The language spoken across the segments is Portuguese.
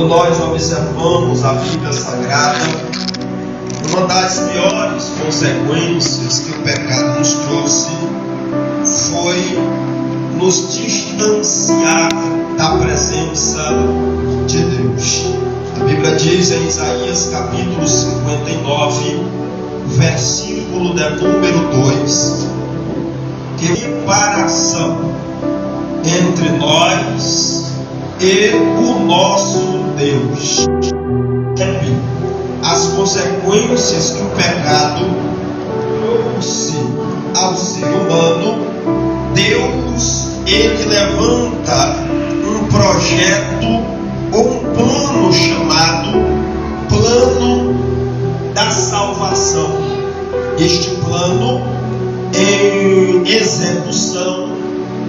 Quando nós observamos a Bíblia Sagrada, uma das piores consequências que o pecado nos trouxe foi nos distanciar da presença de Deus. A Bíblia diz em Isaías capítulo 59, versículo de número 2, que separação entre nós e o nosso Deus. As consequências que o pecado trouxe ao ser humano, Deus, ele levanta um projeto ou um plano chamado plano da salvação. Este plano, em execução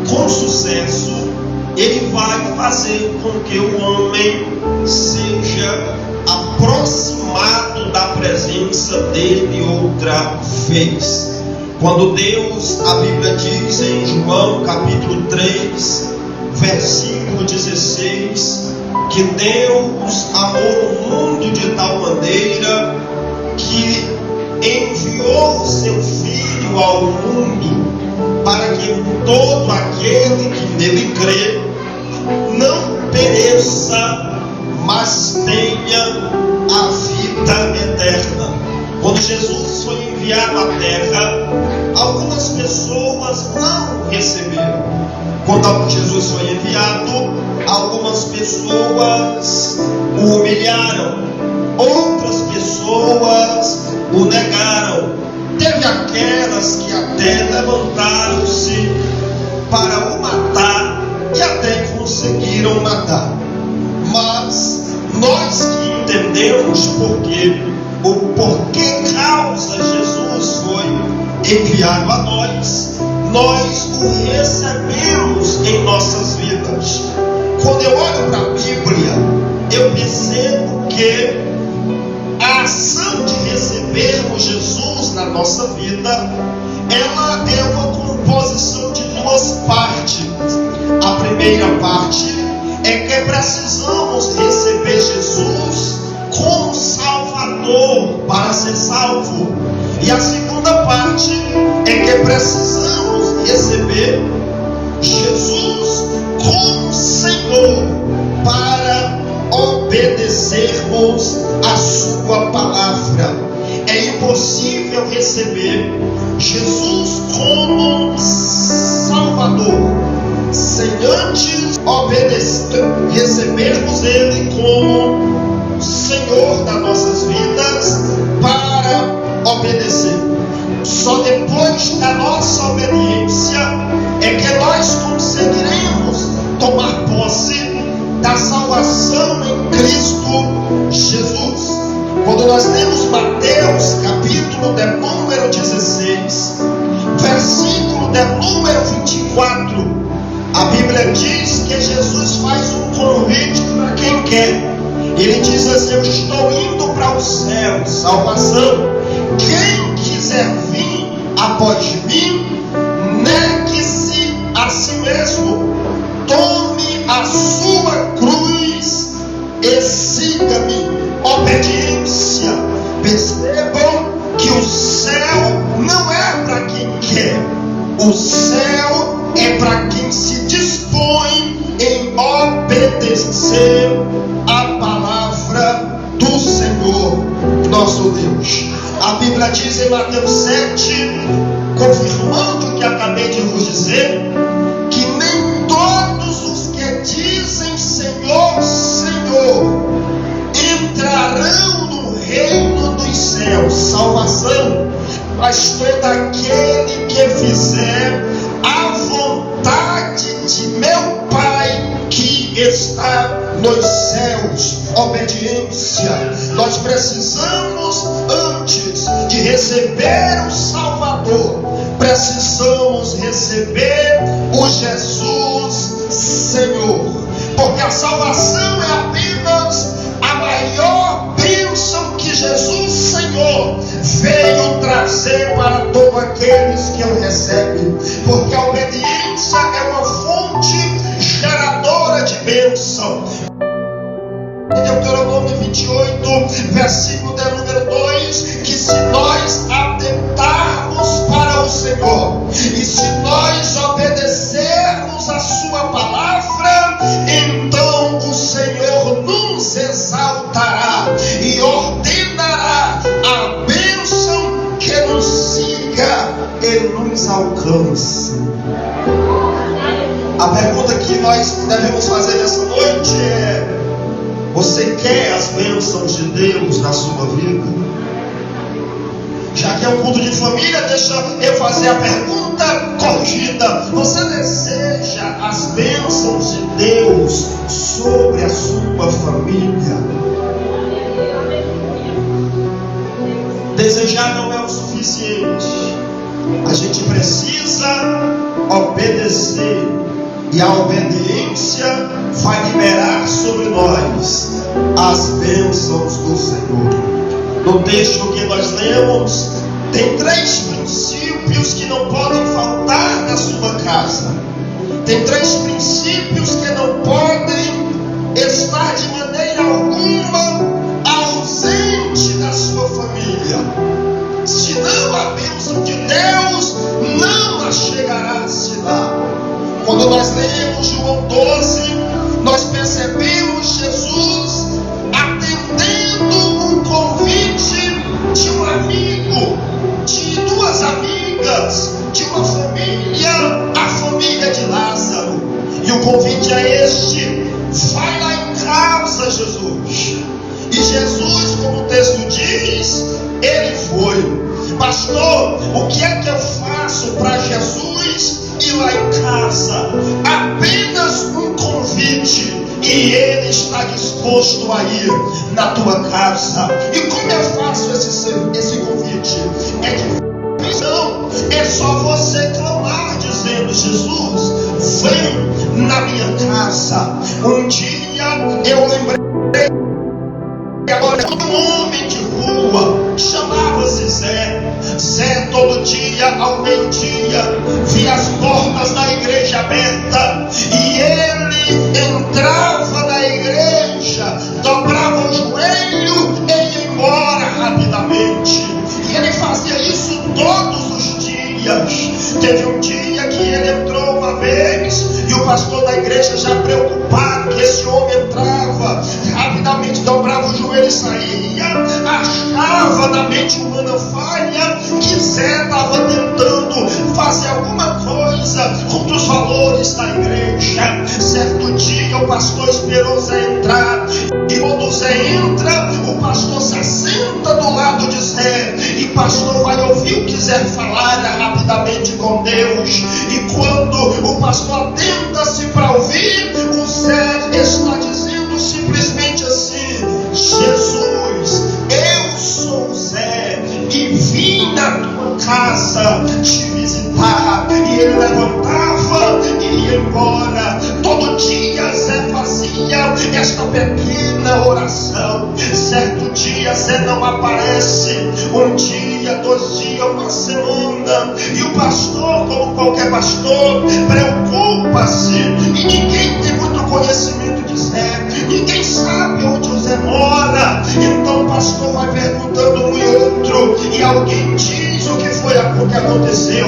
com sucesso, ele vai fazer com que o homem seja aproximado da presença dele outra vez. Quando Deus, a Bíblia diz em João capítulo 3, versículo 16, que Deus amou o mundo de tal maneira que enviou seu Filho ao mundo para que todo aquele que nele crê não pereça, mas tenha a vida eterna. Quando Jesus foi enviado à terra, algumas pessoas não receberam. Quando Jesus foi enviado, algumas pessoas o humilharam, outras pessoas o negaram. Teve aquelas que até levantaram-se para o matar e até conseguiram matar. Mas nós que entendemos por que causa Jesus foi enviado a nós o recebemos em nossas vidas. Quando eu olho para a Bíblia, eu percebo que a ação de recebermos Jesus na nossa vida, ela é uma composição de duas partes. A primeira parte é que precisamos receber Jesus como Salvador para ser salvo. E a segunda parte é que precisamos receber Jesus como Senhor para obedecermos a sua palavra. É impossível receber Jesus como Salvador sem antes recebermos Ele como Senhor das nossas vidas para obedecer. Só depois da nossa obediência é que nós conseguiremos tomar posse da salvação em Cristo Jesus. Quando nós lemos Mateus capítulo de número 16, versículo de número 24, a Bíblia diz que Jesus faz um convite para quem quer. Ele diz assim: eu estou indo para o céu, salvação. Quem quiser vir após mim, negue-se a si mesmo, tome a sua cruz e siga-me. Obediência. Percebam que o céu não é para quem quer, o céu é para quem se dispõe em obedecer a palavra do Senhor nosso Deus. A Bíblia diz em Mateus 7, confirmando o que acabei de vos dizer, que nem todos os que dizem Senhor, Senhor entrarão no reino dos céus, salvação, mas todo aquele que fizer a vontade de meu Pai que está nos céus. Obediência. Nós precisamos, antes de receber o Salvador, precisamos receber o Jesus Senhor, porque a salvação é apenas a maior bênção que Jesus Senhor veio trazer para todos aqueles que o recebem, porque a obediência é uma fonte geradora de bênção. Eu versículo de número 2, que se nós atentarmos para o Senhor e se nós obedecermos a sua palavra, então o Senhor nos exaltará e ordenará a bênção que nos siga e nos alcance. A pergunta que nós devemos fazer nessa noite é: você quer as bênçãos de Deus na sua vida? Já que é um culto de família, deixa eu fazer a pergunta corrigida. Você deseja as bênçãos de Deus sobre a sua família? Desejar não é o suficiente. A gente precisa obedecer. E a obediência vai liberar sobre nós as bênçãos do Senhor. No texto que nós lemos, tem 3 princípios que não podem faltar na sua casa. Tem 3 princípios que não podem estar de maneira alguma ausente da sua família. Senão a bênção de Deus não a chegará a se dar. Quando nós lemos João 12, nós percebemos Jesus atendendo um convite de um amigo, de 2 amigas, de uma família, a família de Lázaro. E o convite é este: vai lá em casa, Jesus. E Jesus, como o texto diz, ele foi. Pastor, o que é que eu faço para Jesus ir lá em casa? Apenas um convite, e ele está disposto a ir na tua casa. E como eu faço esse convite? É difícil, não. É só você clamar dizendo: Jesus, vem na minha casa. Um dia eu lembrei agora de um homem de rua, chamava-se Zé. Zé todo dia ao meio-dia via as portas da igreja abertas, e ele entrava na igreja, dobrava o joelho e ia embora rapidamente. E ele fazia isso todos os dias. Teve um dia que ele entrou uma vez e o pastor da igreja, já preocupado que esse homem entrava, rapidamente dobrava o joelho e saía. Achava na mente humana falha que Zé estava tentando fazer alguma coisa contra os valores da igreja. Certo dia o pastor esperou Zé entrar, e quando Zé entra, o pastor se assenta do lado de Zé, e o pastor vai ouvir o que Zé falar rapidamente com Deus. E quando o pastor atenta-se para ouvir, o Zé está dizendo simplesmente assim: Jesus, eu sou Zé e vim na tua casa te visitar. E ele levantava e ia embora. Todo dia Zé fazia esta pequena oração. Certo dia Zé não aparece. Um dia, 2 dias, uma semana. E o pastor, como qualquer pastor, preocupa-se. E ninguém tem muito conhecimento de Zé. Ninguém sabe onde o Zé mora. Então o pastor vai perguntando um e outro, e alguém diz o que foi o que aconteceu.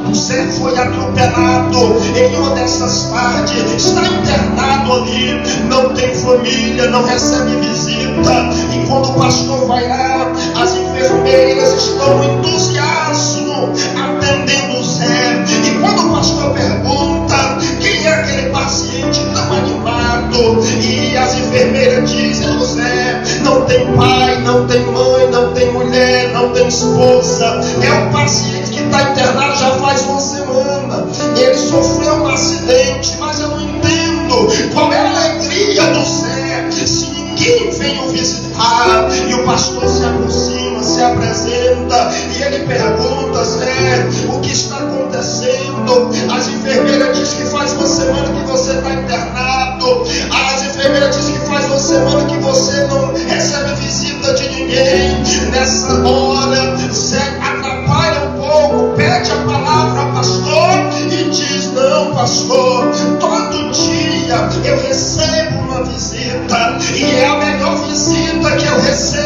O Zé foi atropelado em uma dessas tardes, está internado ali, não tem família, não recebe visita. E quando o pastor vai lá, as enfermeiras estão em entusiasmo atendendo o Zé. E quando o pastor pergunta quem é aquele paciente tão animado, e as enfermeiras dizem: Zé não tem pai, não tem mãe, não tem mulher, não tem esposa, é um paciente que está internado já faz 1 semana, ele sofreu um acidente. Mas eu não entendo qual é a alegria do Zé se ninguém vem o visitar. E o pastor se aproxima, se apresenta, e ele pergunta: Zé, o que está acontecendo? As enfermeiras dizem que faz 1 semana que você está internado. As enfermeiras dizem que faz 1 semana que você não recebe visita de ninguém. Nessa hora, Zé atrapalha um pouco, pede a palavra ao pastor e diz: não, pastor, todo dia eu recebo uma visita, e é a melhor visita que eu recebo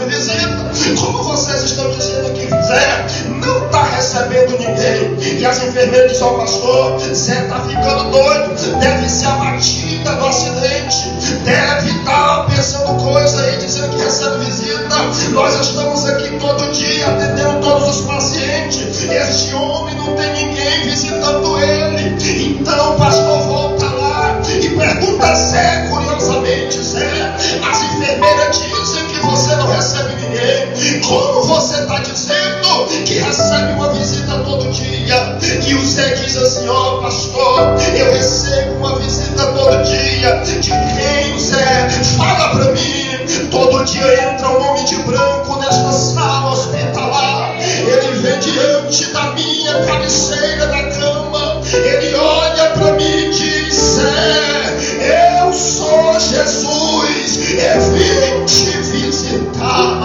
recebe visita. Como vocês estão dizendo que Zé não está recebendo ninguém, e as enfermeiras dizem ao pastor: Zé está ficando doido, deve ser abatida no acidente, deve estar pensando coisa aí, dizendo que recebe visita. Nós estamos aqui todo dia atendendo todos os pacientes. Este homem não tem ninguém visitando ele. Então o pastor volta lá e pergunta: Zé, curiosamente, Zé, as enfermeiras dizem que você não recebe ninguém. Como você está dizendo que recebe uma visita todo dia? E o Zé diz assim: ó, pastor, eu recebo uma visita todo dia. De quem, Zé? Fala para mim. Todo dia entra um homem de branco nesta sala hospitalar. Ele vem diante da minha cabeceira da cama. Ele olha para mim e diz: Zé, eu sou Jesus, eu vim te visitar.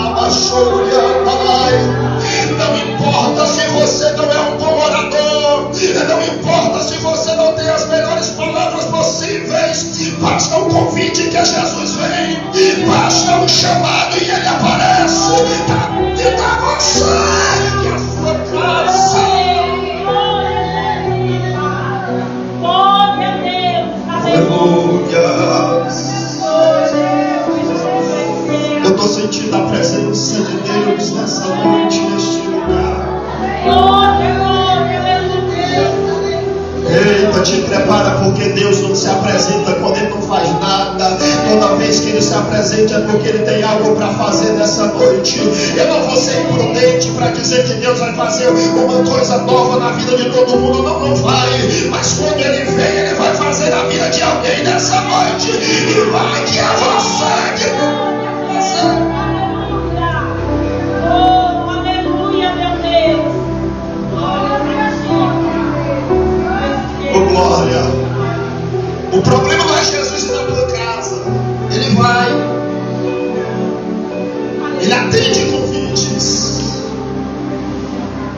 Não importa se você não é um bom orador, não importa se você não tem as melhores palavras possíveis, basta um convite que Jesus vem, basta um chamado e ele aparece para visitar você e a sua casa. Aleluia. Eu estou sentindo a presença de Deus nessa noite, neste lugar. Eita, te prepara, porque Deus não se apresenta quando Ele não faz nada. Toda vez que Ele se apresenta é porque Ele tem algo para fazer nessa noite. Eu não vou ser imprudente para dizer que Deus vai fazer uma coisa nova na vida de todo mundo. Não vai. Mas quando Ele vem, Ele vai fazer na vida de alguém nessa noite. E vai que é você que glória. O problema não é Jesus ir na tua casa. Ele vai. Ele atende convites.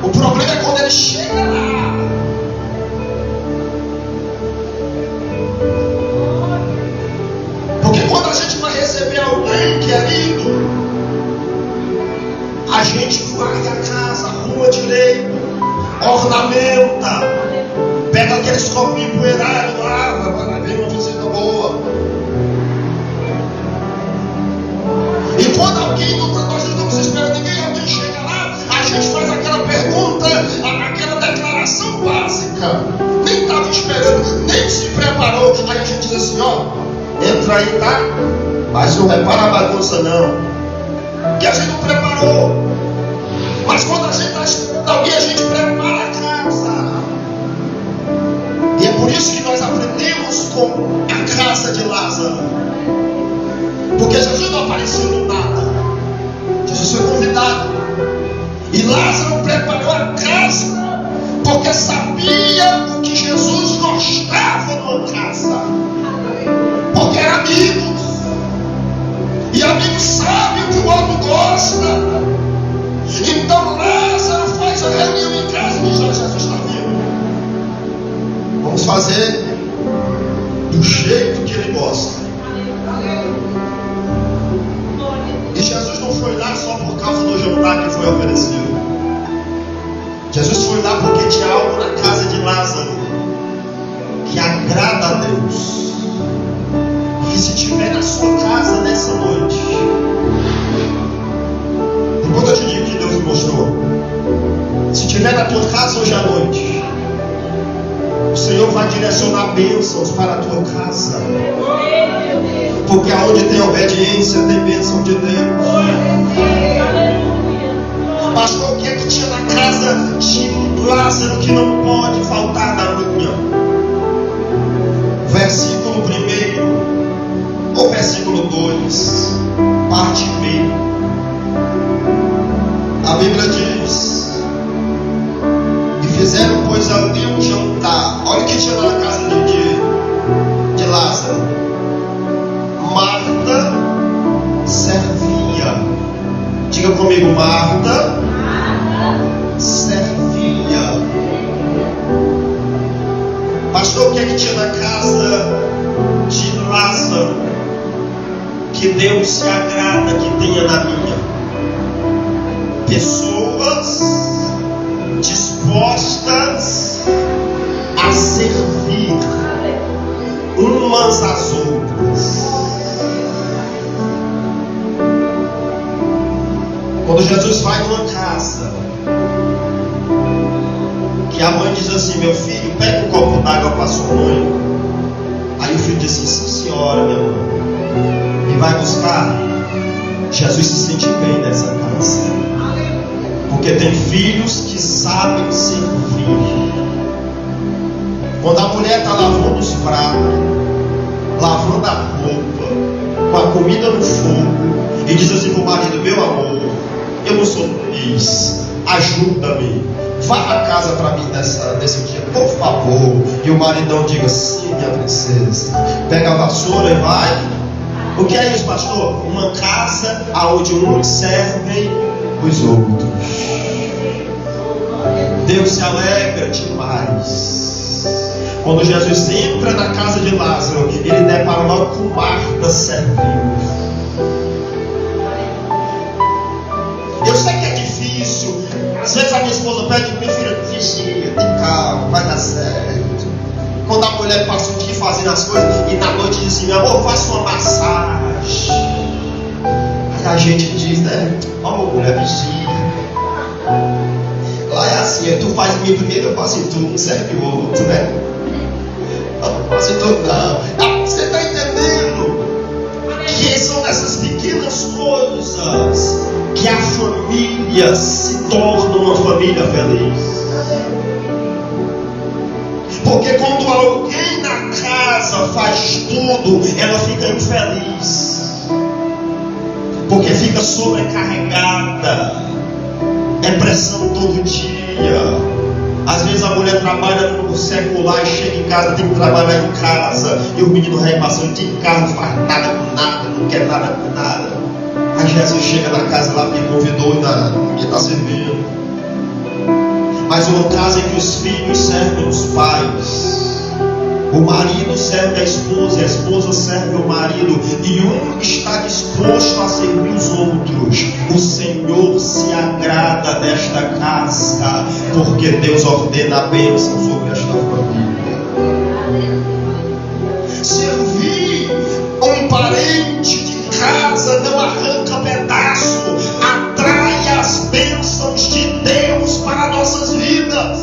O problema é quando ele chega lá. Porque quando a gente vai receber alguém querido, a gente guarda a casa, arruma direito, ornamenta. Pega aqueles copinhos empoeirados, lava, para ver uma visita boa. E quando alguém, nós estamos esperando ninguém, alguém chega lá, a gente faz aquela pergunta, aquela declaração básica. Nem estava esperando, nem se preparou. Aí a gente diz assim: ó, entra aí, tá? Mas não repara a bagunça não. Que a gente não preparou. Mas quando a gente está esperando alguém, a gente prepara a casa. E é por isso que nós aprendemos com a casa de Lázaro. Porque Jesus não apareceu do nada. Jesus foi convidado. E Lázaro preparou a casa porque sabia o que Jesus gostava numa casa. Porque era amigos. E amigos sabem o que o outro gosta. Então Lázaro faz a reunião em casa e diz: Jesus está vivo. Vamos fazer do jeito que ele gosta. E Jesus não foi lá só por causa do jantar que foi oferecido. Jesus foi lá porque tinha algo na casa de Lázaro que agrada a Deus. E se tiver na sua casa nessa noite, enquanto eu te digo que Deus me mostrou, se tiver na tua casa hoje à noite, o Senhor vai direcionar bênçãos para a tua casa. Porque aonde tem obediência, tem bênção de Deus. Pastor, o que é que tinha na casa de Lázaro que não pode faltar na minha? Versículo 1 ou versículo 2, parte B. A Bíblia diz: e fizeram, pois, ali um jantar. Olha o que tinha na casa de Lázaro. Marta servia. Diga comigo: Marta servia. Pastor, o que é que tinha na casa de Lázaro que Deus se agrada que tenha na minha? pessoas dispostas a servir umas às outras. Quando Jesus vai numa casa, que a mãe diz assim: meu filho, pega um copo d'água para sua mãe. Aí o filho diz assim: sim senhora, minha mãe. E vai buscar. Jesus se sente bem nessa casa, porque tem filhos que sabem servir. Quando a mulher está lavando os pratos, lavando a roupa, com a comida no fogo, e diz assim para o marido: meu amor, eu não sou feliz, ajuda-me, vá à casa para mim nesse dia, por favor. E o maridão diga: sim, minha princesa. Pega a vassoura e vai. O que é isso, pastor? Uma casa onde uns servem os outros. Deus se alegra demais quando Jesus entra na casa de Lázaro. Ele depara logo com Marta servindo. Eu sei que é difícil. Às vezes a minha esposa pede: minha filha, vigia, tem calma, vai dar certo. Quando a mulher passa o dia fazendo as coisas e na noite diz assim: meu amor, faça uma massagem. Aí a gente diz, né? Ó, mulher, vigia. Lá é assim: tu faz em mim primeiro, eu faço em tu, um serve o outro, né? Eu não faço em tu, não. Você está entendendo? Que são essas pequenas coisas que a família se torna uma família feliz. Porque quando alguém na casa faz tudo, ela fica infeliz, porque fica sobrecarregada, é pressão todo dia. Às vezes a mulher trabalha no secular e chega em casa, tem que trabalhar em casa, e o menino reclamação de casa, não faz nada com nada, não quer nada com nada. Aí Jesus chega na casa lá, me convidou e ninguém está servindo. Mas uma casa em que os filhos servem os pais, o marido serve a esposa serve o marido, e um está disposto a servir os outros. O Senhor se agrada desta casa, porque Deus ordena a bênção sobre esta família. Servir um parente de casa não arranca pedaço, atrai as bênçãos de Deus para nossas vidas.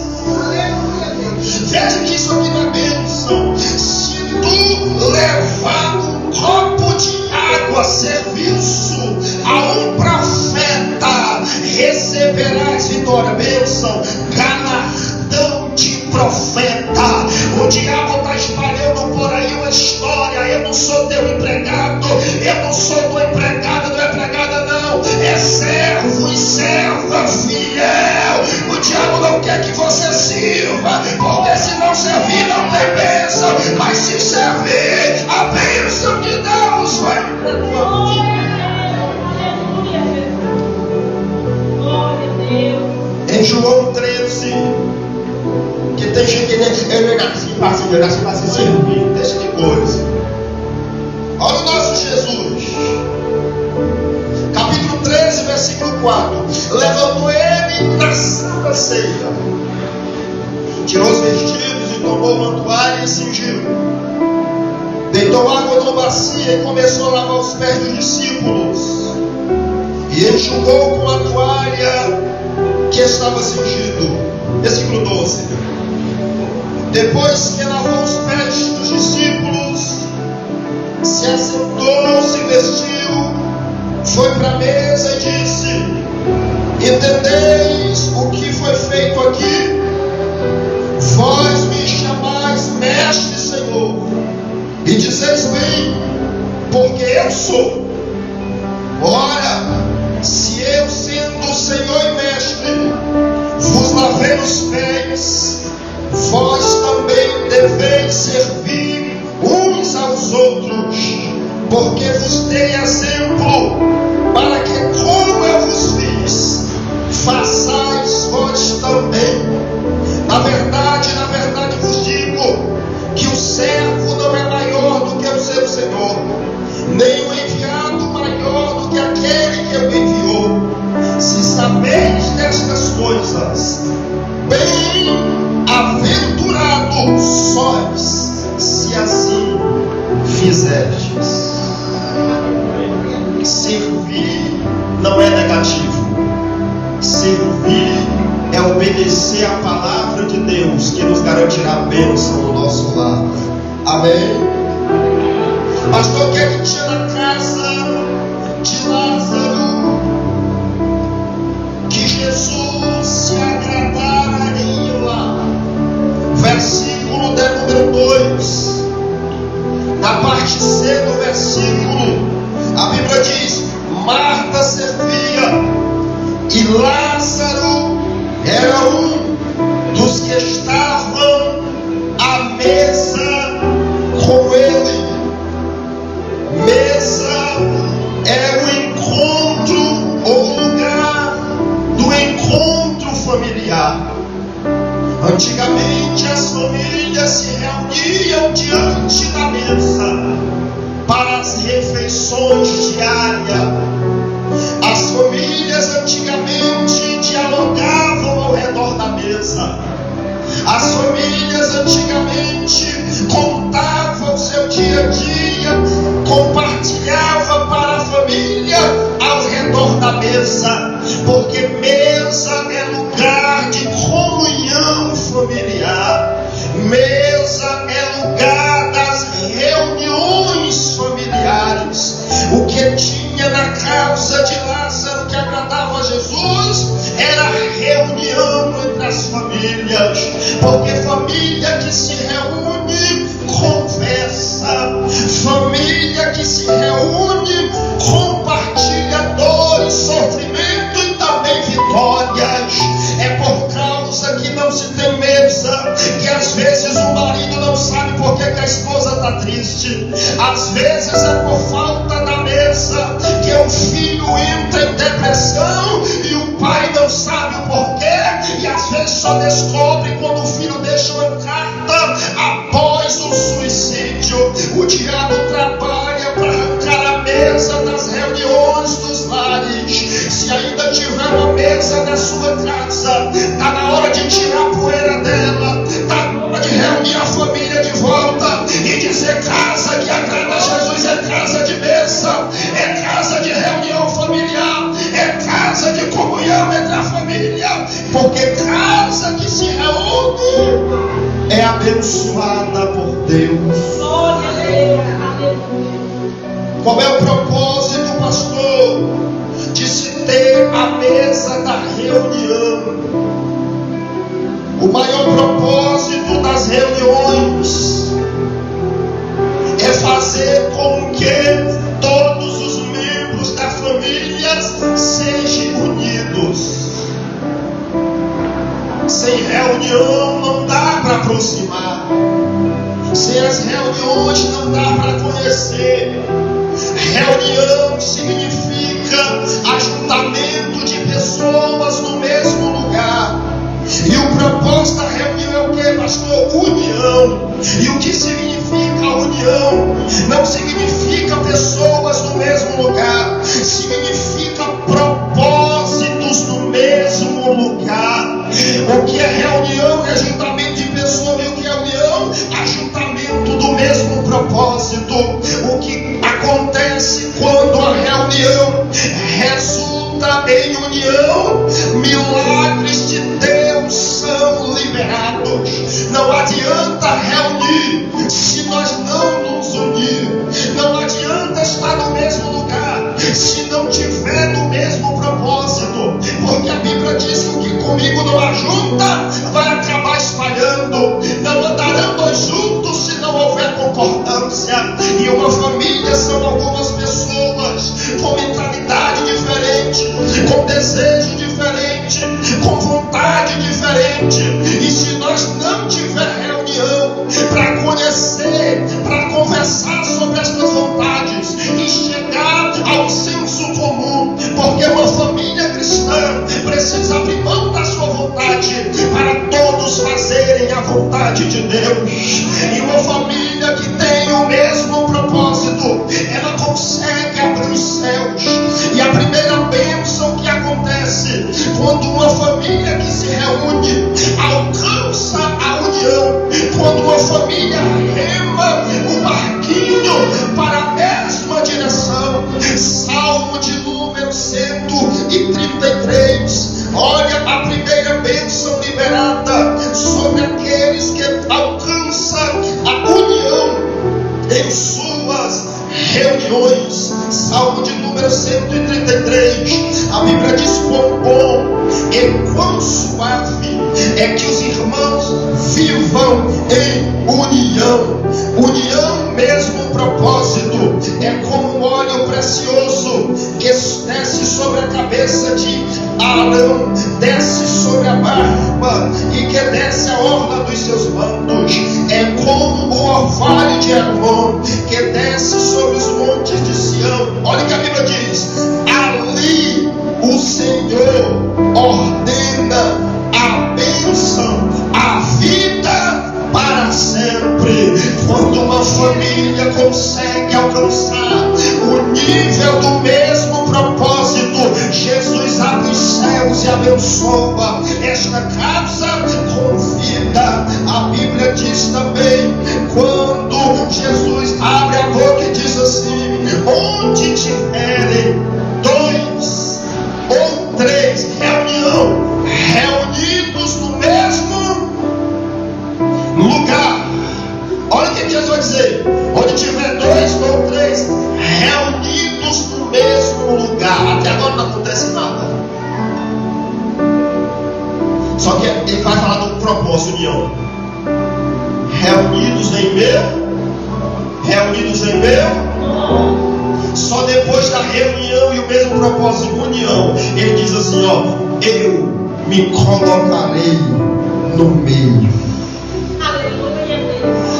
Veja que isso aqui não é bênção. Se tu levar um copo de água, serviço a um profeta, receberás vitória, bênção, galardão de profeta. O diabo está espalhando por aí uma história: eu não sou teu empregado, eu não sou tua empregada, não é empregada não, é servo e serva fiel. O diabo não quer que você sirva, porque se não servir não tem bênção, mas se servir, a bênção de Deus vai para a tua vida. Em João 13, que tem gente que eu nasci para se servir, deixa de coisa. Olha o nosso Jesus, capítulo 13, versículo 4. Levantou ele na Santa Ceia, tirou os vestidos e tomou uma toalha e cingiu. Deitou água numa bacia e começou a lavar os pés dos discípulos, e enxugou com a toalha que estava cingido. Versículo 12. Depois que lavou os pés dos discípulos, se assentou, se vestiu, foi para a mesa e disse: entendeis o que foi feito aqui? Vós me chamais mestre, Senhor, e dizeis bem, porque eu sou. Ora, se eu, sendo Senhor e mestre, vos lavei os pés, vós também deveis servir uns aos outros, porque vos dei exemplo, para que, como eu vos fiz, façais vós também. Na verdade vos digo, que o servo não é maior do que o seu Senhor, nem o enviado maior do que aquele que o enviou. Se sabeis coisas. Bem-aventurados sois, se assim fizerdes. Servir não é negativo. Servir é obedecer a palavra de Deus, que nos garantirá a bênção no nosso lar. Amém? Pastor, o que é que tinha na casa de Lázaro que Jesus se agradara em ir lá? Versículo de número 2. Na parte C do versículo, a Bíblia diz: Marta servia e Lázaro era um dos que estavam à mesa com ele. Mesa é o encontro ou lugar do encontro familiar. Antigamente as famílias se reuniam diante da mesa para as refeições diárias. As famílias antigamente dialogavam ao redor da mesa. As famílias antigamente contavam o seu dia a dia, compartilhavam para a família ao redor da mesa, porque mesa é lugar de comunhão familiar. Mesa é lugar das reuniões familiares. O que tinha na casa de Lázaro que agradava a Jesus era a reunião entre as famílias, porque família que se reúne conversa, família que se reúne compartilha dores, sofrimento e também vitórias. É por causa que não se tem mesa que às vezes o marido não sabe por que a esposa está triste. Às vezes é por falta da mesa que o filho entra em depressão e o pai não sabe o porquê, e às vezes só descobre quando o filho deixa uma carta após o suicídio. O diabo trabalha para arrancar a mesa das reuniões dos lares. Se ainda tiver uma mesa na sua casa, está na hora de tirar a poeira dela, está na hora de reunir a família de volta e dizer: casa que agrada a Jesus é casa de mesa, é casa de reunião familiar, é casa de comunhão entre a família, porque casa que se reúne é abençoada por Deus. Qual é o propósito, pastor, de se ter a mesa da reunião? O maior propósito das reuniões é fazer com que todos os membros da família sejam unidos. Sem reunião não dá para aproximar. Sem as reuniões não dá para conhecer. Reunião significa ajuntamento de pessoas no mesmo lugar. E o propósito da reunião é o que, pastor? União. E o que significa união? Não significa pessoas no mesmo lugar, significa propósitos no mesmo lugar. O que é reunião? É ajuntamento de pessoas. E o que é união? Ajuntamento do mesmo propósito. O que acontece quando a reunião resulta em união? Milagres de Deus são liberados. Não adianta reunir se nós não nos unir. Não adianta estar no mesmo lugar se não tiver no mesmo propósito, porque a Bíblia diz que o que comigo não ajunta vai acabar espalhando. Não andarão dois juntos se não houver concordância. E uma família são algumas pessoas com mentalidade diferente, com desejo diferente, com vontade diferente. E se nós não tiver reunião para conhecer, para conversar sobre essas vontades e chegar ao senso comum, porque uma família cristã precisa abrir mão da sua vontade para todos fazerem a vontade de Deus. E uma família que tem o mesmo propósito, ela consegue abrir os céus. E a primeira bênção que acontece quando uma família que se em suas reuniões. Salmo de número 133, a Bíblia diz: quão bom e quão suave é que os irmãos vivam em união. União, mesmo propósito, é como um óleo precioso que desce sobre a cabeça de Arão, desce sobre a barba e que desce a orla dos seus mantos. É como o orvalho de Arão que desce sobre os montes de Sião. Olha o que a Bíblia diz: ali o Senhor ordena a bênção, a vida para sempre. Quando uma família consegue alcançar o nível do mesmo propósito, Jesus abre os céus e abençoa esta casa com vida. A Bíblia diz também, quando Jesus abre a boca e diz assim: onde tiverem dois ou três reunidos no mesmo lugar. Olha o que Jesus vai dizer: onde tiver dois ou três reunidos no mesmo lugar. Até agora não acontece nada. Só que ele vai falar do propósito, união. Reunidos em meu. Só depois da reunião e o mesmo propósito, união, ele diz assim: ó, eu me colocarei no meio.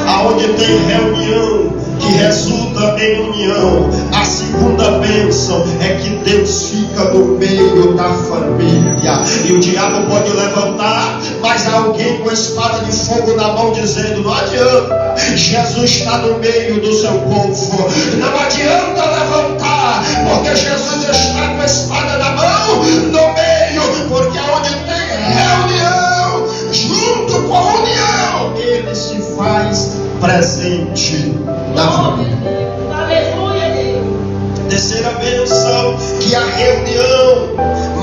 Aonde tem reunião que resulta em união, a segunda bênção é que Deus fica no meio da família. E o diabo pode levantar, mas há alguém com espada de fogo na mão dizendo: não adianta, Jesus está no meio do seu povo. Não adianta levantar, porque Jesus está com a espada na mão no meio. Porque onde tem reunião, junto com a união, ele se faz presente na família. Terceira bênção, que a reunião,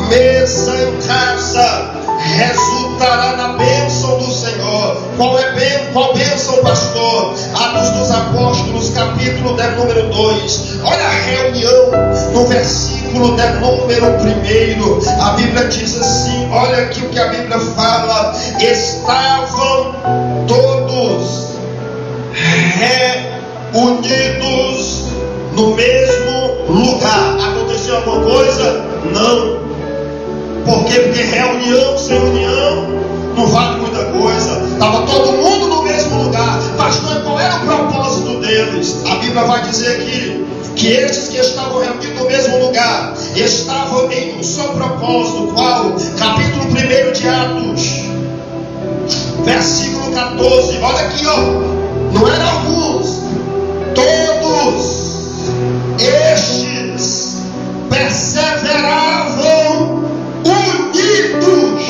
mesa em casa, resultará na bênção do Senhor. Qual bênção, pastor? Atos dos Apóstolos, capítulo de número 2. Olha a reunião no versículo de número 1. A Bíblia diz assim, olha aqui o que a Bíblia fala: estavam todos reunidos no mesmo lugar. Aconteceu alguma coisa? Não. Por quê? Porque reunião sem união não vale muita coisa. Estava todo mundo no mesmo lugar. Pastor, qual era o propósito deles? A Bíblia vai dizer aqui que esses que estavam reunidos no mesmo lugar estavam em um só propósito. Qual? Capítulo 1 de Atos, versículo 14. Olha aqui, ó. Não eram alguns, todos estes perseveravam unidos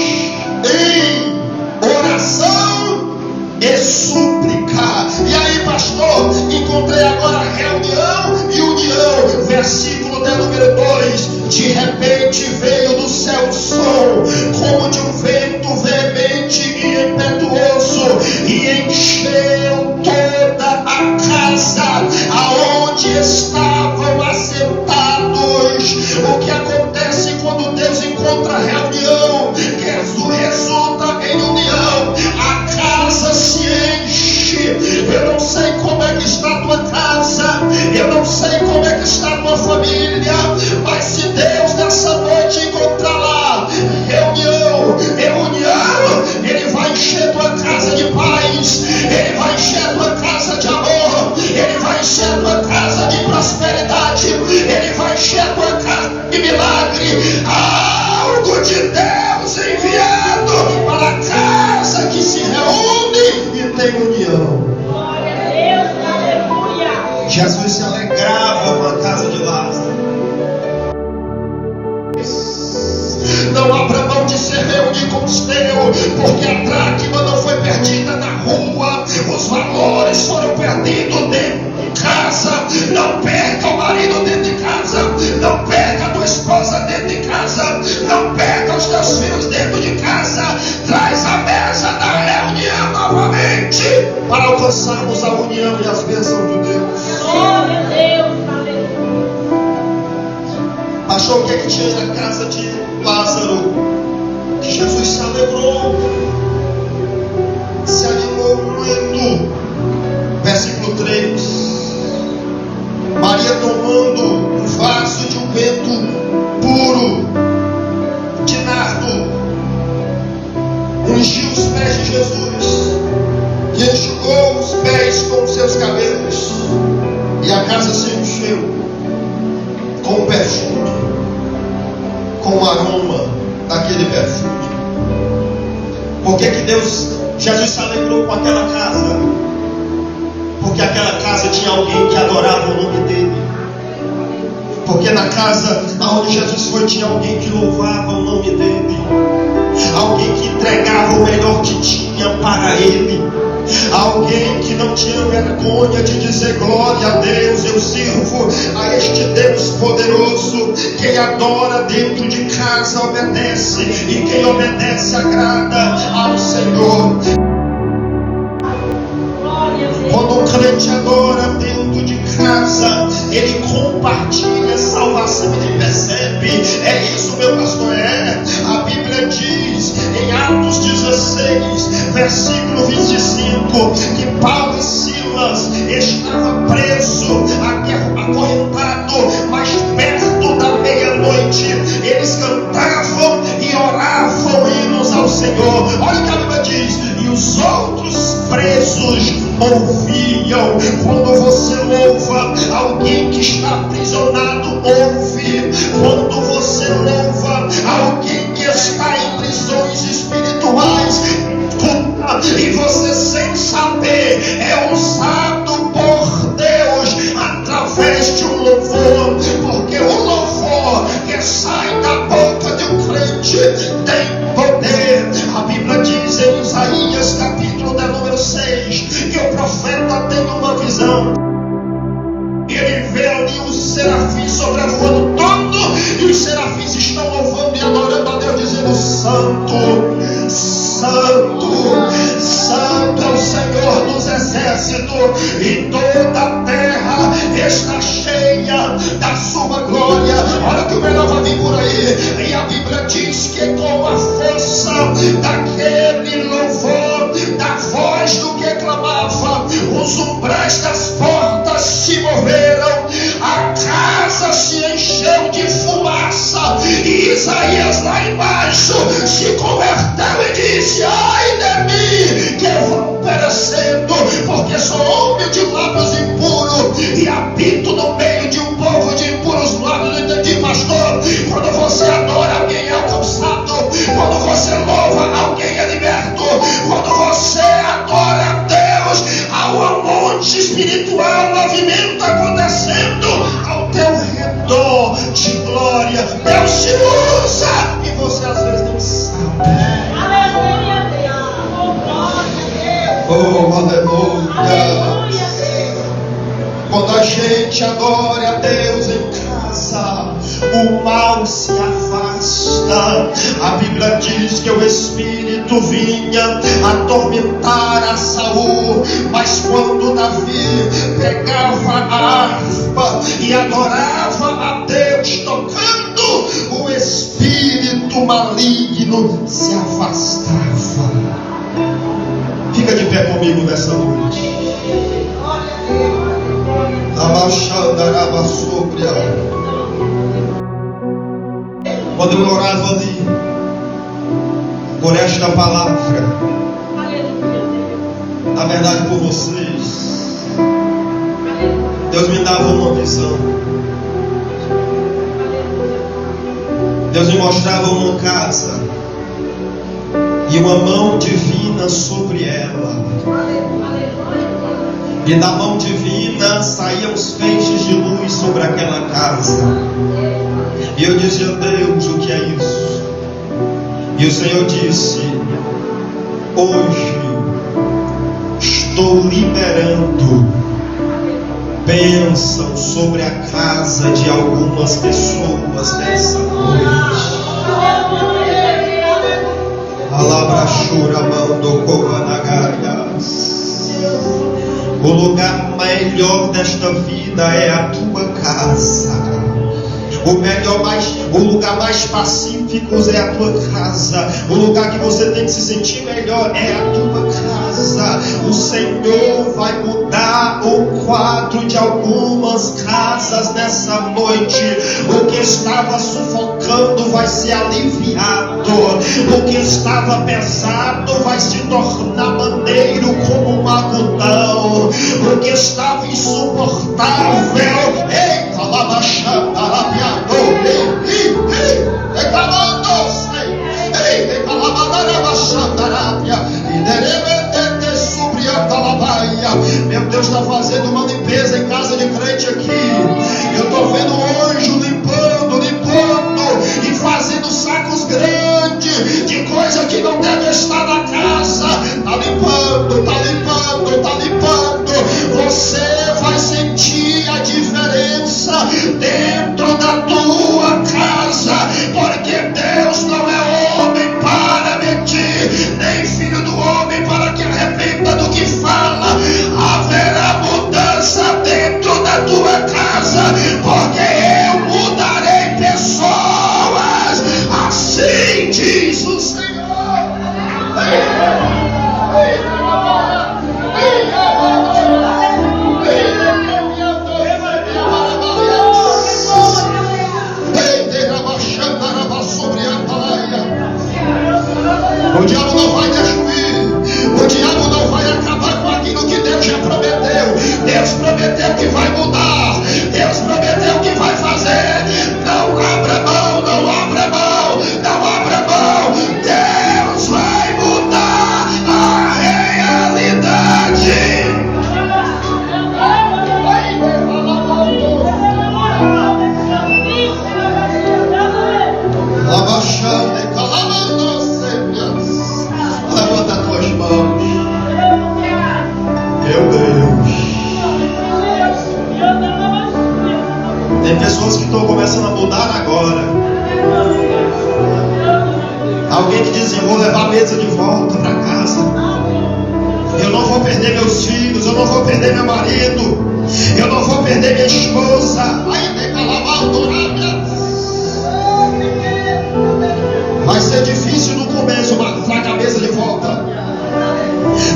em oração e súplica. E aí, pastor, encontrei agora reunião e união. Versículo de número 2. De repente veio do céu o som, como de um vento veemente e impetuoso, e encheu toda a casa aonde estavam assentados. O que acontece quando Deus encontra reunião, que resulta em união? A casa se enche. Eu não sei como é que está a tua casa, eu não sei como é que está a tua família, mas se Deus nessa noite encontrar lá reunião, ele vai encher tua casa de paz, ele vai encher tua casa de amor, ele vai encher tua casa de prosperidade, ele vai encher tua casa de milagre. Algo de Deus enviado para a casa que se reúne e tem união. Glória a Deus, aleluia. Jesus se alegrava com a casa de Lázaro. Não abra mão de se reunir com os teus, porque a dracma não foi perdida na rua, os valores foram perdidos dentro de casa. Não perca o marido dentro de casa, não perca a tua esposa dentro de casa, não perca os teus filhos dentro de casa. Traz a mesa da reunião novamente. para alcançarmos a união e as bênçãos de Deus. Glória a Deus, aleluia. Achou o que é que tinha na casa de Lázaro? Que Jesus se alegrou, se animou muito. Versículo 3: Maria, tomando um vaso de unguento puro de nardo, ungiu os pés de Jesus e enxugou os pés com os seus cabelos, e a casa se encheu com o perfume, com o aroma daquele perfume. Por que Jesus se alegrou com aquela casa? Porque aquela casa tinha alguém que adorava o nome dele. Porque na casa aonde Jesus foi tinha alguém que louvava o nome dele. Alguém que entregava o melhor que tinha para ele. Alguém que não tinha vergonha de dizer glória a Deus, eu sirvo a este Deus poderoso. Quem adora dentro de casa obedece, e quem obedece agrada ao Senhor. Quando um crente adora dentro de casa, ele compartilha a salvação, ele percebe. É isso, meu pastor, é. A Bíblia diz em Atos 16, versículo 25, que Paulo e Silas estavam presos, acorrentados, mas perto da meia-noite eles cantavam e oravam hinos ao Senhor. Olha o que a Bíblia diz: e os outros presos ouviam. Quando você louva, alguém que está aprisionado ouve. Quando você louva, alguém que está em prisões espirituais escuta, e você, sem saber, é usado por Deus através de um louvor. Porque o louvor que sai da boca de um crente tem poder. A Bíblia diz em Isaías capítulo de número 6 que o profeta tem uma visão. Ele vê ali os serafins sobrevoando todo, e os serafins estão louvando e adorando a Deus, dizendo: Santo, Santo, Santo é o Senhor dos exércitos, e toda a terra está cheia da sua glória. Olha que o melhor vai vir por aí. E a Bíblia diz que com a força daquele louvor, da voz do que clamava, os umbrais das portas se moveram, a casa se encheu de fumaça, e Isaías lá embaixo se converteu e disse: ai de mim, que eu vou perecendo, porque sou homem de lábios impuros e habito no meio de um povo de impuros lábios. Entendi, pastor? Quando você adora, alguém é alcançado. Quando você louva, alguém é liberto. Quando você adora a Deus, há um monte espiritual, movimento acontecendo ao teu redor de glória. Deus te usa e você às vezes não sabe. Aleluia, Deus. Glória a Deus. Oh, aleluia. Aleluia, Deus. Quando a gente adora a Deus em casa, o mal se afasta. A Bíblia diz que o Espírito vinha atormentar a Saul, mas quando Davi pegava a harpa e adorava a Deus tocando, o espírito maligno se afastava. Fica de pé comigo nessa noite. Podemos orar ali por esta palavra. Na verdade, por vocês. Deus me dava uma visão. Deus me mostrava uma casa e uma mão divina sobre ela. E da mão divina saíam os feixes de luz sobre aquela casa. E eu dizia: Deus, o que é isso? E o Senhor disse: hoje estou liberando bênção sobre a casa de algumas pessoas nessa noite. Alabrachura mando comanagaias. O lugar melhor desta vida é a tua casa. O lugar mais pacífico é a tua casa. O lugar que você tem que se sentir melhor é a tua casa. O Senhor vai mudar o quadro de algumas casas nessa noite. O que estava sufocando vai ser aliviado. O que estava pesado vai se tornar maneiro como um algodão. O que estava insuportável, eita, lava xandarabia. Meu Deus está fazendo uma limpeza em casa de crente aqui. Eu estou vendo o anjo limpando e fazendo sacos grandes de coisa que não deve estar na casa. Está limpando. Você vai sentir a diferença dentro da tua casa, porque Deus não é homem para mentir, nem filho do homem para que arrependa do que fala. Haverá mudança dentro da tua casa, porque eu mudarei pessoas, assim diz o Senhor. O diabo não vai destruir, o diabo não vai acabar com aquilo que Deus já prometeu. Deus prometeu que vai mudar, Deus prometeu que vai fazer. Não abra mão, Deus vai mudar a realidade. Levanta as tuas mãos. Meu Deus. Tem pessoas que estão começando a mudar agora. Alguém que diz: eu vou levar a mesa de volta para casa. Eu não vou perder meus filhos. Eu não vou perder meu marido. Eu não vou perder minha esposa. Vai ser difícil no começo, mas traga a mesa de volta.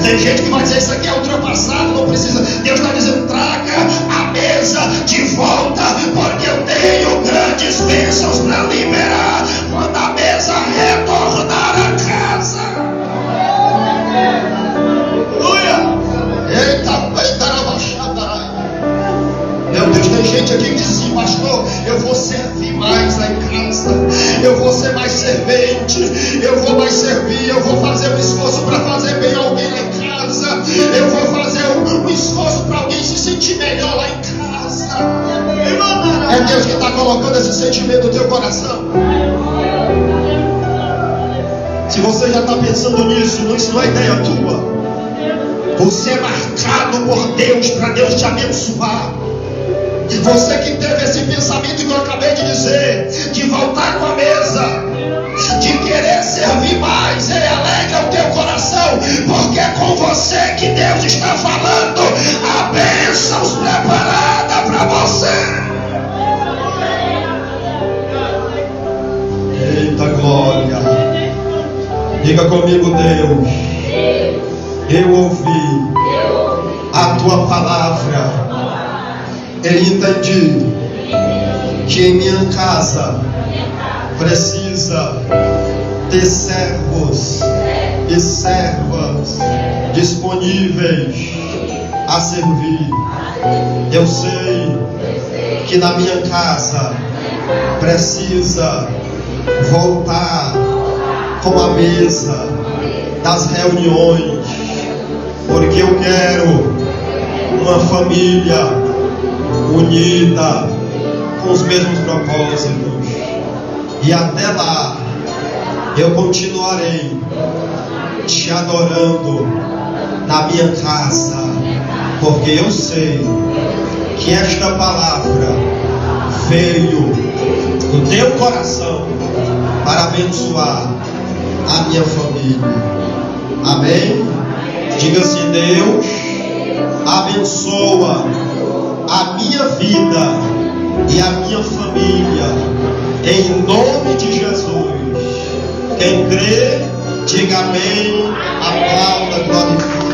Tem gente que vai dizer: isso aqui é ultrapassado, não precisa. Deus está dizendo: traga a mesa de volta, porque eu tenho grandes bênçãos para liberar quando a mesa retornar a casa. Aleluia! Eita, meu Deus, tem gente aqui que diz assim: pastor, eu vou servir mais lá em casa, eu vou ser mais servente, eu vou mais servir, eu vou fazer um esforço para fazer bem a alguém lá em casa, eu vou fazer um esforço para alguém se sentir melhor lá em casa. É Deus que está colocando esse sentimento no teu coração. Se você já está pensando nisso, isso não é ideia tua. Você é marcado por Deus para Deus te abençoar. Você que teve esse pensamento que eu acabei de dizer, de voltar com a mesa, de querer servir mais, ele alegra o teu coração, porque é com você que Deus está falando a bênçãos preparada para você. Eita glória! Diga comigo: Deus, eu ouvi a tua palavra. Eu entendi que em minha casa precisa ter servos e servas disponíveis a servir. Eu sei que na minha casa precisa voltar com a mesa das reuniões, porque eu quero uma família unida, com os mesmos propósitos. E até lá eu continuarei te adorando na minha casa, porque eu sei que esta palavra veio do teu coração para abençoar a minha família. Amém? Diga assim: Deus abençoa a minha vida e a minha família, em nome de Jesus. Quem crê, diga amém, aplauda, glorifique.